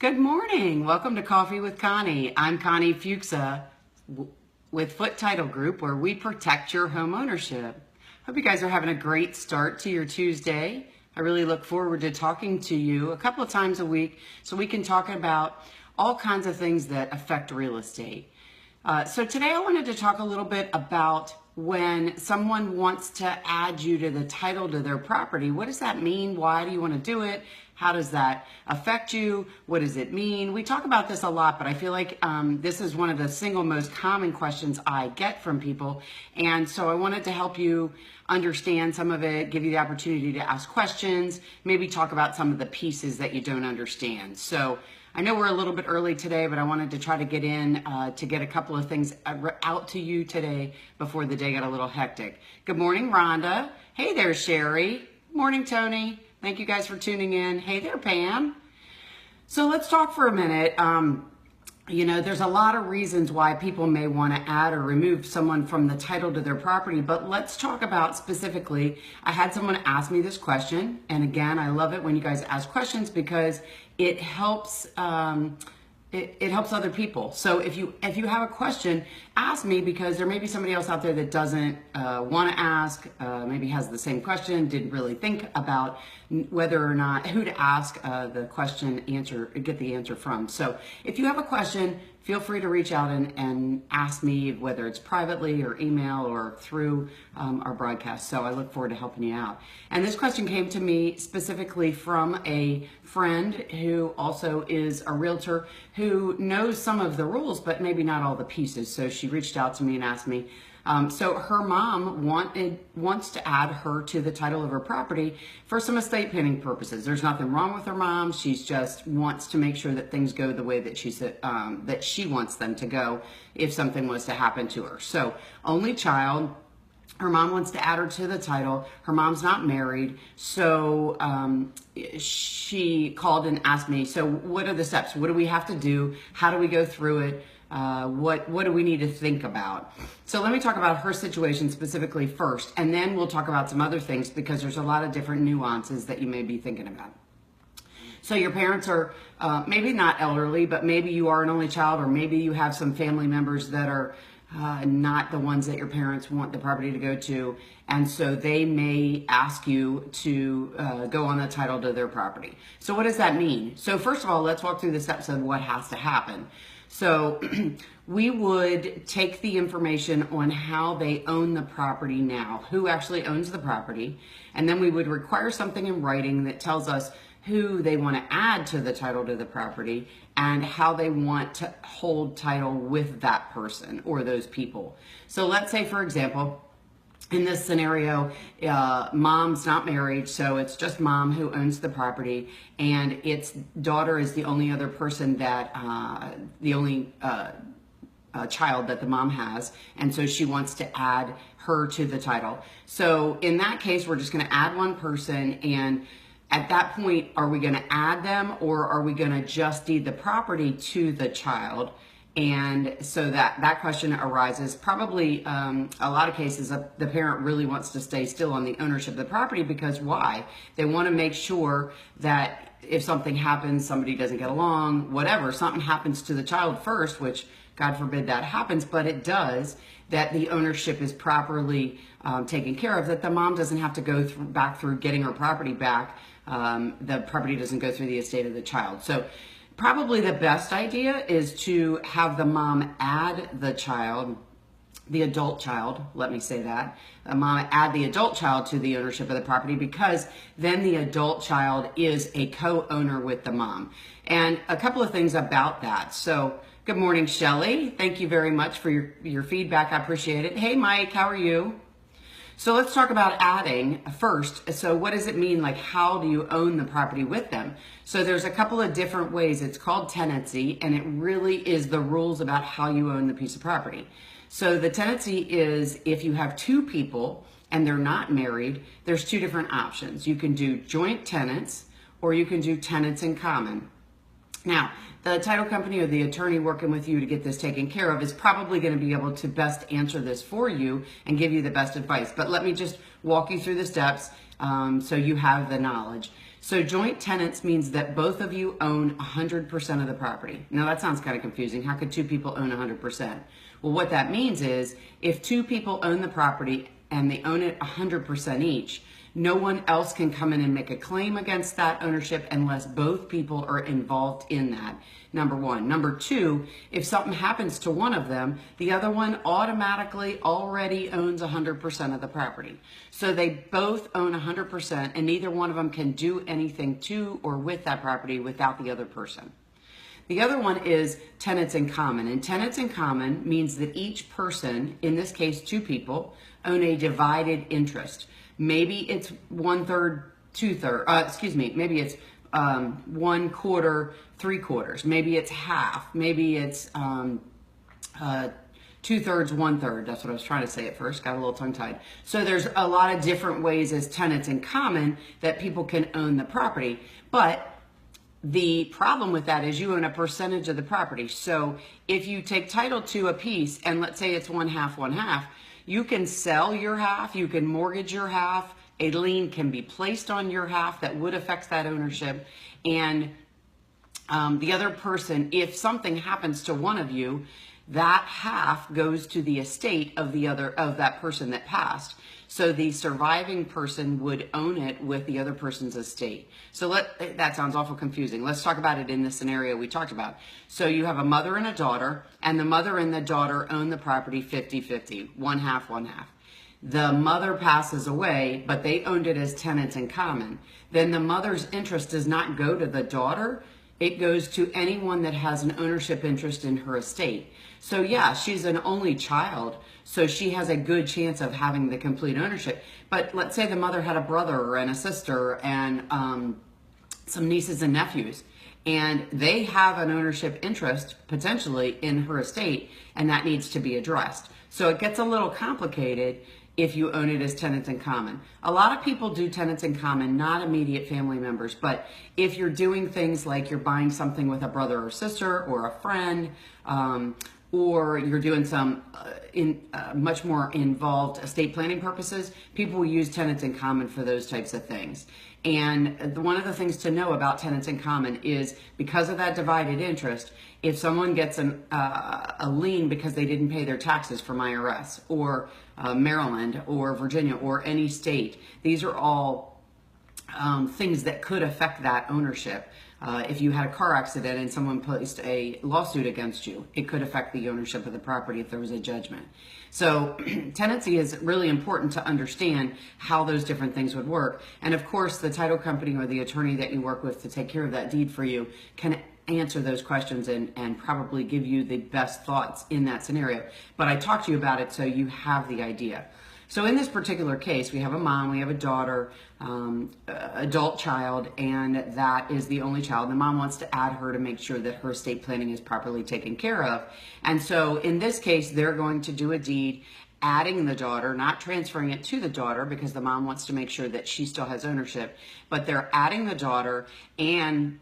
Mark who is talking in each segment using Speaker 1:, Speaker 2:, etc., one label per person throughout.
Speaker 1: Good morning. Welcome to Coffee with Connie. I'm Connie Foote with Foote Title Group, where we protect your home ownership. Hope you guys are having a great start to your Tuesday. I really look forward to talking to you a couple of times a week so we can talk about all kinds of things that affect real estate. So today I wanted to talk a little bit about when someone wants to add you to the title to their property. What does that mean? Why do you want to do it? How does that affect you? What does it mean? We talk about this a lot, but I feel like this is one of the single most common questions I get from people. And so I wanted to help you understand some of it, give you the opportunity to ask questions, maybe talk about some of the pieces that you don't understand. So I know we're a little bit early today, but I wanted to try to get in to get a couple of things out to you today before the day got a little hectic. Good morning, Rhonda. Hey there, Sherry. Morning, Tony. Thank you guys for tuning in. Hey there, Pam. So let's talk for a minute. There's a lot of reasons why people may want to add or remove someone from the title to their property, but let's talk about specifically. I had someone ask me this question, and again, I love it when you guys ask questions because it helps. It helps other people. So if you have a question, ask me, because there may be somebody else out there that doesn't want to ask, maybe has the same question, didn't really think about whether or not who to ask the question, get the answer from. So if you have a question, feel free to reach out and ask me, whether it's privately or email or through our broadcast. So I look forward to helping you out. And this question came to me specifically from a friend who also is a realtor who knows some of the rules, but maybe not all the pieces. So she reached out to me and asked me. So her mom wants to add her to the title of her property for some estate planning purposes. There's nothing wrong with her mom. She's just wants to make sure that things go the way that she wants them to go if something was to happen to her. So only child. Her mom wants to add her to the title. Her mom's not married. So she called and asked me, so what are the steps? What do we have to do? How do we go through it? What do we need to think about? So let me talk about her situation specifically first, and then we'll talk about some other things, because there's a lot of different nuances that you may be thinking about. So your parents are maybe not elderly, but maybe you are an only child, or maybe you have some family members that are not the ones that your parents want the property to go to, and so they may ask you to go on the title to their property. So what does that mean? So first of all, let's walk through the steps of what has to happen. So we would take the information on how they own the property now, who actually owns the property, and then we would require something in writing that tells us who they want to add to the title to the property and how they want to hold title with that person or those people. So let's say, for example, in this scenario, mom's not married, so it's just mom who owns the property, and its daughter is the only other person that, the only child that the mom has, and so she wants to add her to the title. So in that case, we're just going to add one person, and at that point, are we going to add them, or are we going to just deed the property to the child? And so that question arises. Probably a lot of cases, the parent really wants to stay still on the ownership of the property, because why? They want to make sure that if something happens, somebody doesn't get along, whatever, something happens to the child first, which God forbid that happens, but it does, that the ownership is properly taken care of, that the mom doesn't have to go back through getting her property back. The property doesn't go through the estate of the child. So probably the best idea is to have the mom add the child, the adult child, let me say that, the mom add the adult child to the ownership of the property, because then the adult child is a co-owner with the mom. And a couple of things about that. So good morning, Shelly. Thank you very much for your feedback. I appreciate it. Hey, Mike, how are you? So let's talk about adding first. So what does it mean? Like, how do you own the property with them? So there's a couple of different ways. It's called tenancy, and it really is the rules about how you own the piece of property. So the tenancy is if you have two people and they're not married, there's two different options. You can do joint tenants, or you can do tenants in common. Now, the title company or the attorney working with you to get this taken care of is probably going to be able to best answer this for you and give you the best advice. But let me just walk you through the steps so you have the knowledge. So joint tenants means that both of you own 100% of the property. Now that sounds kind of confusing. How could two people own 100%? Well, what that means is if two people own the property and they own it 100% each, no one else can come in and make a claim against that ownership unless both people are involved in that. Number one. Number two, if something happens to one of them, the other one automatically already owns 100% of the property. So they both own 100% and neither one of them can do anything to or with that property without the other person. The other one is tenants in common. And tenants in common means that each person, in this case, two people, own a divided interest. Maybe it's 1/3, 2/3, maybe it's 1/4, 3/4. Maybe it's half. Maybe it's 2/3, 1/3. That's what I was trying to say at first. Got a little tongue-tied. So there's a lot of different ways as tenants in common that people can own the property. But the problem with that is you own a percentage of the property. So if you take title to a piece and let's say it's 1/2, 1/2, you can sell your half, you can mortgage your half, a lien can be placed on your half that would affect that ownership. And the other person, if something happens to one of you, that half goes to the estate of that person that passed. So the surviving person would own it with the other person's estate. So that sounds awful confusing. Let's talk about it in the scenario we talked about. So you have a mother and a daughter, and the mother and the daughter own the property 50-50, 1/2, 1/2. The mother passes away, but they owned it as tenants in common. Then the mother's interest does not go to the daughter. It goes to anyone that has an ownership interest in her estate. So yeah, she's an only child, so she has a good chance of having the complete ownership. But let's say the mother had a brother and a sister and some nieces and nephews, and they have an ownership interest potentially in her estate, and that needs to be addressed. So it gets a little complicated if you own it as tenants in common. A lot of people do tenants in common, not immediate family members, but if you're doing things like you're buying something with a brother or sister or a friend, or you're doing some much more involved estate planning purposes, people will use tenants in common for those types of things. And one of the things to know about tenants in common is because of that divided interest, if someone gets a lien because they didn't pay their taxes from IRS or Maryland or Virginia or any state, these are all things that could affect that ownership. If you had a car accident and someone placed a lawsuit against you, it could affect the ownership of the property if there was a judgment. So tenancy is really important to understand how those different things would work. And of course, the title company or the attorney that you work with to take care of that deed for you can answer those questions and probably give you the best thoughts in that scenario. But I talked to you about it so you have the idea. So in this particular case, we have a mom, we have a daughter, adult child, and that is the only child. The mom wants to add her to make sure that her estate planning is properly taken care of. And so in this case, they're going to do a deed adding the daughter, not transferring it to the daughter because the mom wants to make sure that she still has ownership, but they're adding the daughter, and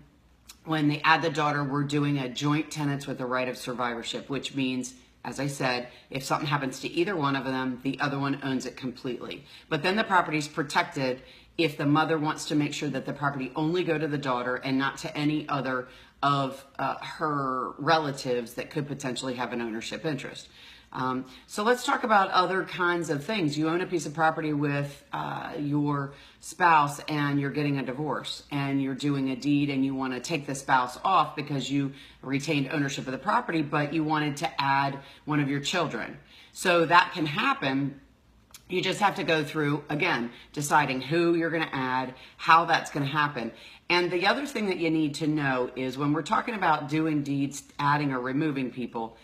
Speaker 1: when they add the daughter, we're doing a joint tenants with the right of survivorship, which means, as I said, if something happens to either one of them, the other one owns it completely. But then the property is protected if the mother wants to make sure that the property only go to the daughter and not to any other of her relatives that could potentially have an ownership interest. So let's talk about other kinds of things. You own a piece of property with your spouse and you're getting a divorce and you're doing a deed and you want to take the spouse off because you retained ownership of the property, but you wanted to add one of your children. So that can happen. You just have to go through, again, deciding who you're going to add, how that's going to happen. And the other thing that you need to know is when we're talking about doing deeds, adding or removing people,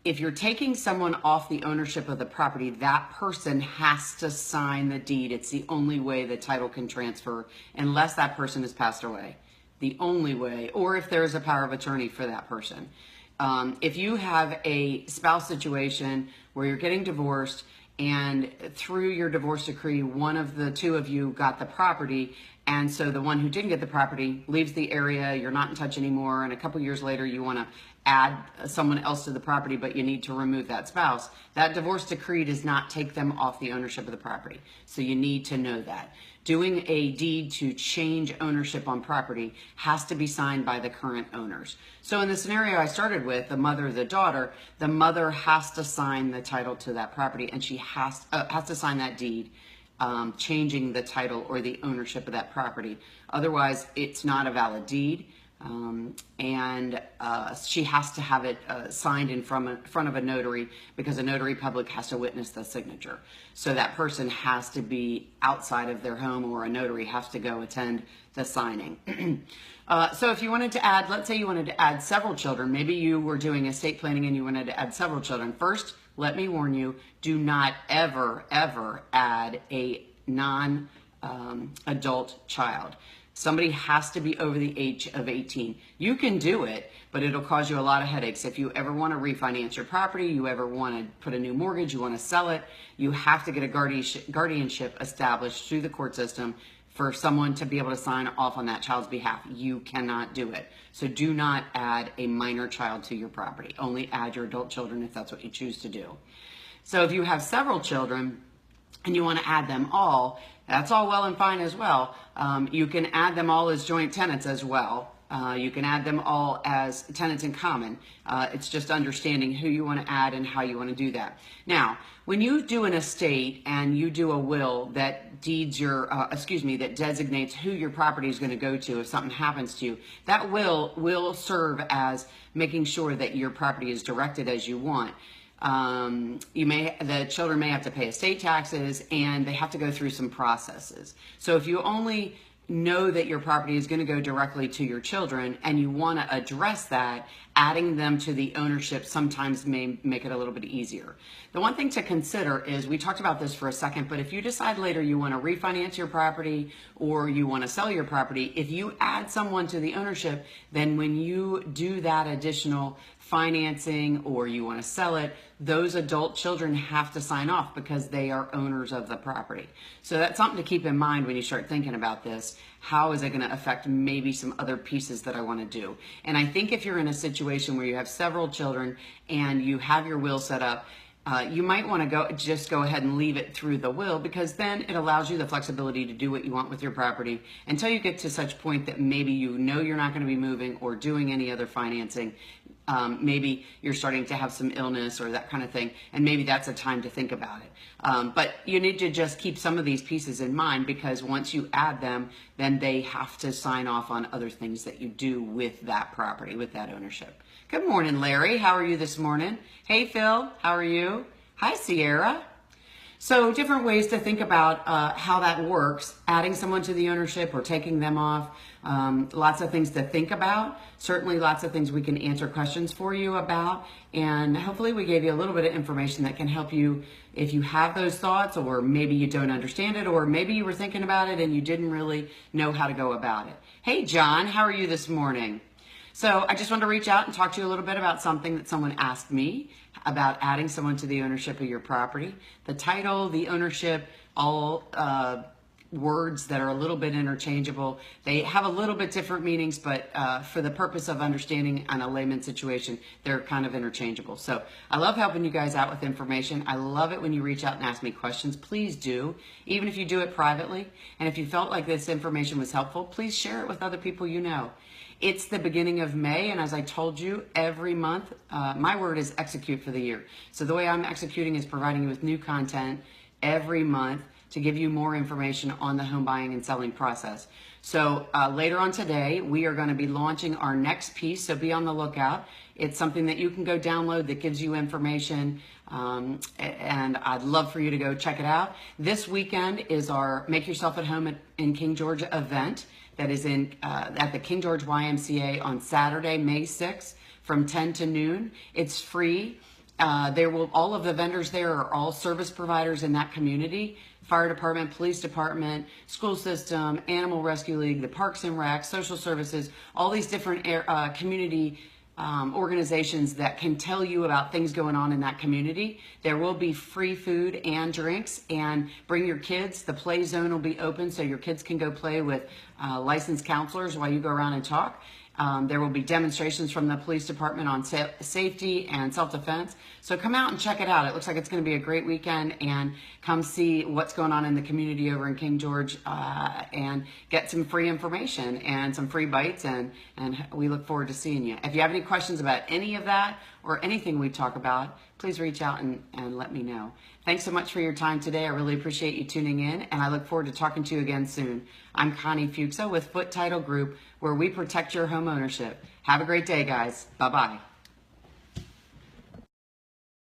Speaker 1: if you're taking someone off the ownership of the property, that person has to sign the deed. It's the only way the title can transfer unless that person has passed away. The only way, or if there is a power of attorney for that person. If you have a spouse situation where you're getting divorced and through your divorce decree, one of the two of you got the property And so the one who didn't get the property leaves the area, you're not in touch anymore, and a couple years later you want to add someone else to the property, but you need to remove that spouse. That divorce decree does not take them off the ownership of the property. So you need to know that. Doing a deed to change ownership on property has to be signed by the current owners. So in the scenario I started with, the mother, the daughter, the mother has to sign the title to that property, and she has to sign that deed, changing the title or the ownership of that property. Otherwise, it's not a valid deed. And she has to have it signed in front of a notary, because a notary public has to witness the signature. So that person has to be outside of their home, or a notary has to go attend the signing. So if you wanted to add, let's say you wanted to add several children, maybe you were doing estate planning and you wanted to add several children. First, let me warn you, do not ever, ever add a non-adult child. Somebody has to be over the age of 18. You can do it, but it'll cause you a lot of headaches. If you ever want to refinance your property, you ever want to put a new mortgage, you want to sell it, you have to get a guardianship established through the court system for someone to be able to sign off on that child's behalf. You cannot do it. So do not add a minor child to your property. Only add your adult children if that's what you choose to do. So if you have several children and you want to add them all, that's all well and fine as well. You can add them all as joint tenants as well. You can add them all as tenants in common. It's just understanding who you want to add and how you want to do that. Now, when you do an estate and you do a will that that designates who your property is going to go to if something happens to you, that will serve as making sure that your property is directed as you want. The children may have to pay estate taxes, and they have to go through some processes. So if you only know that your property is going to go directly to your children and you want to address that, adding them to the ownership sometimes may make it a little bit easier. The one thing to consider is, we talked about this for a second, but if you decide later you want to refinance your property or you want to sell your property, if you add someone to the ownership, then when you do that additional financing or you want to sell it, those adult children have to sign off because they are owners of the property. So that's something to keep in mind when you start thinking about this. How is it going to affect maybe some other pieces that I want to do? And I think if you're in a situation where you have several children and you have your will set up, you might want to go ahead and leave it through the will, because then it allows you the flexibility to do what you want with your property until you get to such point that maybe you know you're not going to be moving or doing any other financing. Maybe you're starting to have some illness or that kind of thing, and maybe that's a time to think about it. But you need to just keep some of these pieces in mind, because once you add them, then they have to sign off on other things that you do with that property, with that ownership. Good morning, Larry. How are you this morning? Hey, Phil. How are you? Hi, Sierra. So different ways to think about how that works, adding someone to the ownership or taking them off. Lots of things to think about. Certainly lots of things we can answer questions for you about. And hopefully we gave you a little bit of information that can help you if you have those thoughts, or maybe you don't understand it, or maybe you were thinking about it and you didn't really know how to go about it. Hey, John, how are you this morning? So I just wanted to reach out and talk to you a little bit about something that someone asked me about adding someone to the ownership of your property. The title, the ownership, all words that are a little bit interchangeable. They have a little bit different meanings, but for the purpose of understanding on a layman situation, they're kind of interchangeable. So I love helping you guys out with information. I love it when you reach out and ask me questions. Please do, even if you do it privately. And if you felt like this information was helpful, please share it with other people you know. It's the beginning of May, and as I told you, every month, my word is execute for the year. So the way I'm executing is providing you with new content every month to give you more information on the home buying and selling process. So later on today, we are going to be launching our next piece, so be on the lookout. It's something that you can go download that gives you information, and I'd love for you to go check it out. This weekend is our Make Yourself at Home in King George event that is at the King George YMCA on Saturday, May 6th from 10 to noon. It's free. All of the vendors there are all service providers in that community: fire department, police department, school system, Animal Rescue League, the Parks and Rec, social services, all these different community organizations that can tell you about things going on in that community. There will be free food and drinks, and bring your kids. The play zone will be open so your kids can go play with licensed counselors while you go around and talk. There will be demonstrations from the police department on safety and self-defense. So come out and check it out. It looks like it's going to be a great weekend, and come see what's going on in the community over in King George and get some free information and some free bites, and we look forward to seeing you. If you have any questions about any of that or anything we talk about, please reach out and let me know. Thanks so much for your time today. I really appreciate you tuning in, and I look forward to talking to you again soon. I'm Connie Foote with Foote Title Group, where we protect your home ownership. Have a great day, guys. Bye-bye.